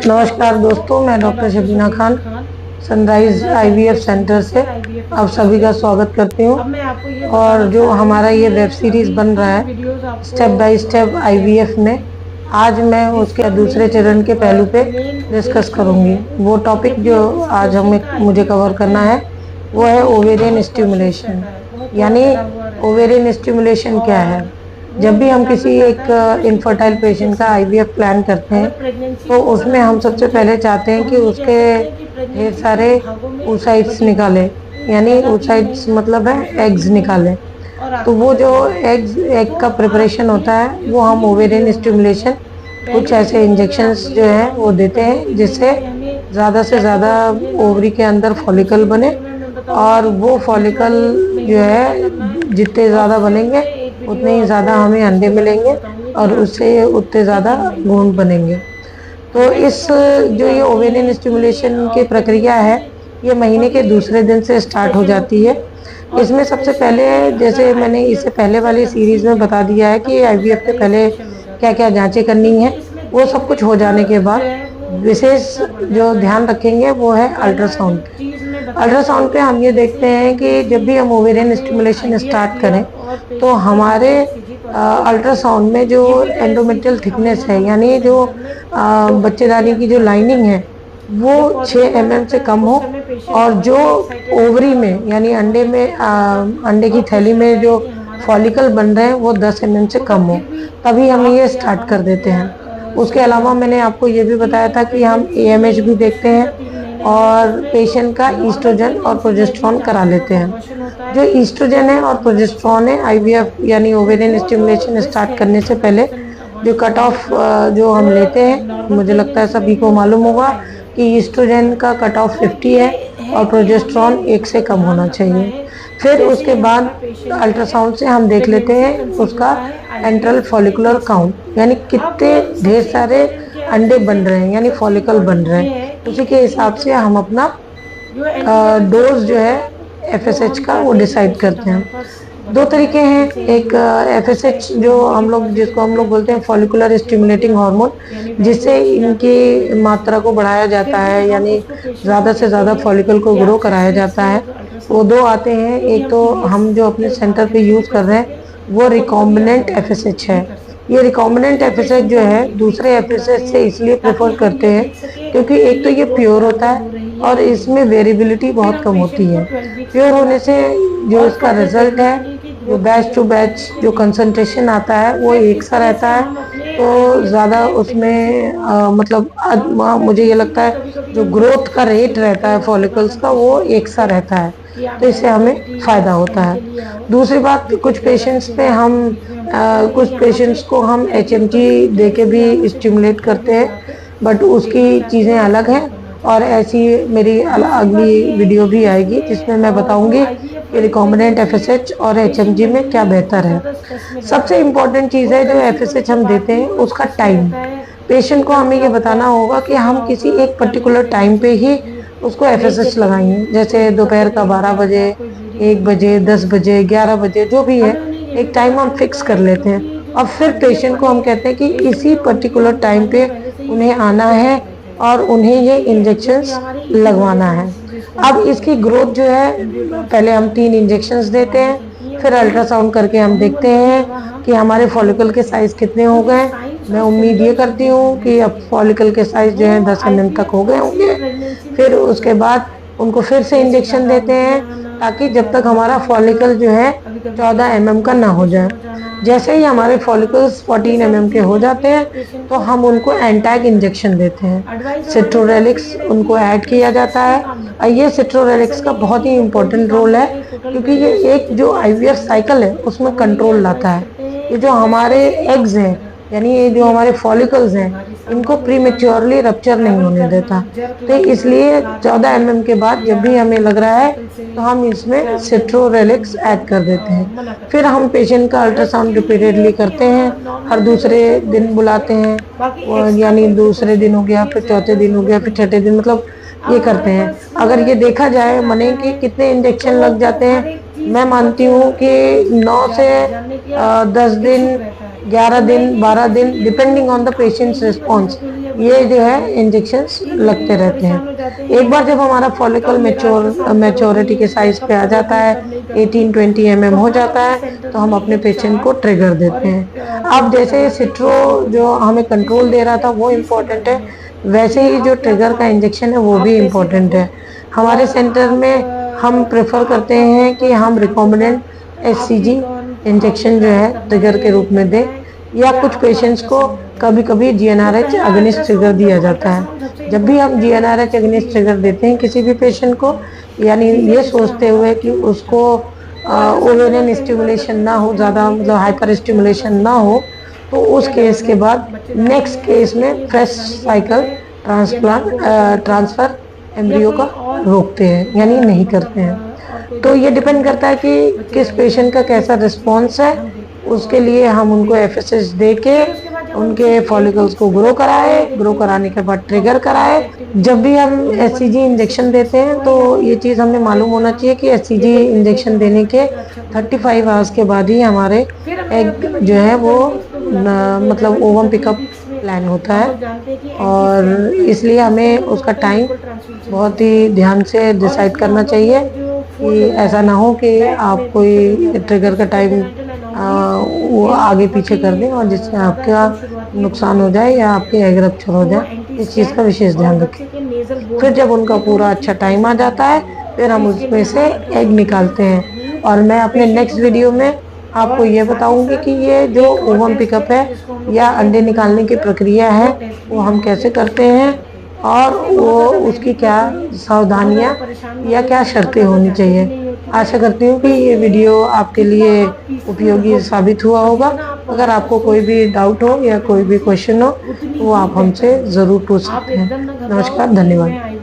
नमस्कार दोस्तों, मैं doctor Shabina Khan sunrise IVF centre से आप सभी का स्वागत करती हूँ। और जो हमारा ये वेब सीरीज बन रहा है स्टेप बाय स्टेप आईवीएफ में, आज मैं उसके दूसरे चरण के पहलू पे डिस्कस करूँगी। वो टॉपिक जो आज मुझे कवर करना है वो है ओवेरियन स्टिमुलेशन। यानी ओवेरियन स्टिमुलेशन क्या है? जब भी हम किसी एक इनफर्टाइल पेशेंट का आईवीएफ प्लान करते हैं तो उसमें हम सबसे पहले चाहते हैं कि उसके ढेर सारे oocytes निकालें। यानी oocytes मतलब है एग्स निकालें। तो वो जो एग का प्रिपरेशन होता है वो हम ओवेरियन स्टिमुलेशन कुछ ऐसे इंजेक्शंस जो हैं वो देते हैं जिससे ज़्यादा से ज़्यादा ओवरी के अंदर फॉलिकल बने, और वो फॉलिकल जो है जितने ज़्यादा बनेंगे उतने ही ज़्यादा हमें अंडे मिलेंगे और उससे उतने ज़्यादा भ्रूण बनेंगे। तो इस जो ये ओवेरियन स्टिमुलेशन की प्रक्रिया है ये महीने के दूसरे दिन से स्टार्ट हो जाती है। इसमें सबसे पहले, जैसे मैंने इससे पहले वाली सीरीज़ में बता दिया है कि आईवीएफ के पहले क्या क्या जांचें करनी है, वो सब कुछ हो जाने के बाद विशेष जो ध्यान रखेंगे वो है अल्ट्रासाउंड पे। अल्ट्रासाउंड पे हम ये देखते हैं कि जब भी हम ओवेरियन स्टिमुलेशन स्टार्ट करें तो हमारे अल्ट्रासाउंड में जो एंडोमेट्रियल थिकनेस है, यानी जो बच्चेदानी की जो लाइनिंग है वो 6 mm से कम हो, और जो ओवरी में यानी अंडे में अंडे की थैली में जो फॉलिकल बन रहे हैं वो 10 mm से कम हो, तभी हम ये स्टार्ट कर देते हैं। उसके अलावा मैंने आपको ये भी बताया था कि हम AMH भी देखते हैं और पेशेंट का ईस्ट्रोजन और प्रोजेस्टेरॉन करा लेते हैं। जो ईस्ट्रोजन है और प्रोजेस्टेरॉन है आईवीएफ यानी ओवेरियन स्टिमुलेशन स्टार्ट करने से पहले जो कट ऑफ जो हम लेते हैं, मुझे लगता है सभी को मालूम होगा कि ईस्ट्रोजन का कट ऑफ 50 है और प्रोजेस्टेरॉन 1 से कम होना चाहिए। फिर उसके बाद अल्ट्रासाउंड से हम देख लेते हैं उसका एंट्रल फॉलिकुलर काउंट, यानी कितने ढेर सारे अंडे बन रहे हैं यानी फॉलिकल बन रहे हैं। उसी के हिसाब से हम अपना डोज जो है FSH का वो डिसाइड करते हैं। 2 तरीके हैं, एक FSH जिसको हम लोग बोलते हैं फॉलिकुलर स्टिमुलेटिंग हार्मोन, जिससे इनकी मात्रा को बढ़ाया जाता है यानी ज़्यादा से ज़्यादा फॉलिकल को ग्रो कराया जाता है। वो 2 आते हैं। एक तो हम जो अपने सेंटर पे यूज़ कर रहे हैं वो रिकॉम्बिनेंट FSH है। ये रिकॉम्बिनेंट FSH जो है दूसरे FSH से इसलिए प्रेफर करते हैं क्योंकि एक तो ये प्योर होता है और इसमें वेरिएबिलिटी बहुत कम होती है। प्योर होने से जो इसका रिजल्ट है, जो बैच टू बैच जो कंसंट्रेशन आता है वो एक सा रहता है, तो ज़्यादा उसमें मुझे ये लगता है जो ग्रोथ का रेट रहता है फॉलिकल्स का वो एक सा रहता है, तो इससे हमें फ़ायदा होता है। दूसरी बात, कुछ पेशेंट्स को हम HMG दे के भी स्टिमुलेट करते हैं, बट उसकी चीज़ें अलग हैं और ऐसी मेरी अगली वीडियो भी आएगी जिसमें मैं बताऊंगी कि रिकॉम्बिनेंट FSH और HMG में क्या बेहतर है। सबसे इम्पोर्टेंट चीज़ है जो FSH हम देते हैं उसका टाइम। पेशेंट को हमें ये बताना होगा कि हम किसी एक पर्टिकुलर टाइम पे ही उसको FSH लगाएंगे, जैसे दोपहर का 12 बजे, 1 बजे, 10 बजे, 11 बजे, जो भी है एक टाइम हम फिक्स कर लेते हैं और फिर पेशेंट को हम कहते हैं कि इसी पर्टिकुलर टाइम पे उन्हें आना है और उन्हें ये इंजेक्शंस लगवाना है। अब इसकी ग्रोथ जो है, पहले हम 3 इंजेक्शंस देते हैं, फिर अल्ट्रासाउंड करके हम देखते हैं कि हमारे फॉलिकल के साइज़ कितने हो गए। मैं उम्मीद ये करती हूँ कि अब फॉलिकल के साइज़ जो है 10 mm तक हो गए होंगे। फिर उसके बाद उनको फिर से इंजेक्शन देते हैं ताकि जब तक हमारा फॉलिकल जो है 14 mm का ना हो जाए। जैसे ही हमारे फॉलिकल्स 14 mm के हो जाते हैं तो हम उनको एंटैग इंजेक्शन देते हैं। सिट्रोरेलिक्स उनको ऐड किया जाता है और ये सिट्रोरेलिक्स का बहुत ही इम्पोर्टेंट रोल है क्योंकि ये एक जो IVF साइकिल है उसमें कंट्रोल लाता है। ये जो हमारे एग्स हैं यानी ये जो हमारे फॉलिकल्स हैं इनको प्रीमेच्योरली रप्चर नहीं होने देता, तो इसलिए 14 mm के बाद जब भी हमें लग रहा है तो हम इसमें सिट्रोरेलिक्स ऐड कर देते हैं। फिर हम पेशेंट का अल्ट्रासाउंड रिपीटेडली करते हैं, हर दूसरे दिन बुलाते हैं, यानी दूसरे दिन हो गया, फिर चौथे दिन हो गया, फिर छठे दिन, मतलब ये करते हैं। अगर ये देखा जाए मने कि कितने इंजेक्शन लग जाते हैं, मैं मानती हूँ कि 9 से 10 दिन, 11 दिन, 12 दिन, depending on the patients response, ये जो है इंजेक्शंस लगते रहते हैं। एक बार जब हमारा फॉलिकल मैच्योरिटी के साइज पे आ जाता है, 18-20 mm हो जाता है, तो हम अपने पेशेंट को ट्रिगर देते हैं। अब जैसे सिट्रो जो हमें कंट्रोल दे रहा था वो इम्पोर्टेंट है, वैसे ही जो ट्रिगर का इंजेक्शन है वो भी इम्पोर्टेंट है। हमारे सेंटर में हम प्रेफर करते हैं कि हम रिकॉम्बिनेंट HCG इंजेक्शन जो है ट्रिगर के रूप में दें, या कुछ पेशेंट्स को कभी कभी GnRH अगेंस्ट ट्रिगर दिया जाता है। जब भी हम GnRH अगेंस्ट ट्रिगर देते हैं किसी भी पेशेंट को, यानी ये सोचते हुए कि उसको ओवेरियन स्टिमुलेशन ना हो, ज़्यादा मतलब हाइपर स्टिमुलेशन ना हो, तो उस केस के बाद नेक्स्ट केस में फ्रेश साइकिल ट्रांसफर एम्ब्रियो का रोकते हैं, यानी नहीं करते हैं। तो ये डिपेंड करता है कि किस पेशेंट का कैसा रिस्पॉन्स है, उसके लिए हम उनको FSH दे के उनके फॉलिकल्स को ग्रो कराने के बाद ट्रिगर कराए। जब भी हम HCG इंजेक्शन देते हैं तो ये चीज़ हमें मालूम होना चाहिए कि HCG इंजेक्शन देने के 35 आवर्स के बाद ही हमारे एग जो है वो मतलब ओवम पिकअप प्लान होता है, और इसलिए हमें उसका टाइम बहुत ही ध्यान से डिसाइड करना चाहिए कि ऐसा ना हो कि आप कोई ट्रिगर का टाइम वो आगे पीछे कर दें और जिससे आपका नुकसान हो जाए या आपके एग रप्चर हो जाए। इस चीज़ का विशेष ध्यान रखें। फिर जब उनका पूरा अच्छा टाइम आ जाता है, फिर हम उसमें से एग निकालते हैं। और मैं अपने नेक्स्ट वीडियो में आपको ये बताऊंगी कि ये जो ओवम पिकअप है या अंडे निकालने की प्रक्रिया है वो हम कैसे करते हैं, और वो उसकी क्या सावधानियां या क्या शर्तें होनी चाहिए। आशा करती हूँ कि ये वीडियो आपके लिए उपयोगी साबित हुआ होगा। अगर आपको कोई भी डाउट हो या कोई भी क्वेश्चन हो तो वो आप हमसे ज़रूर पूछ सकते हैं। नमस्कार, धन्यवाद।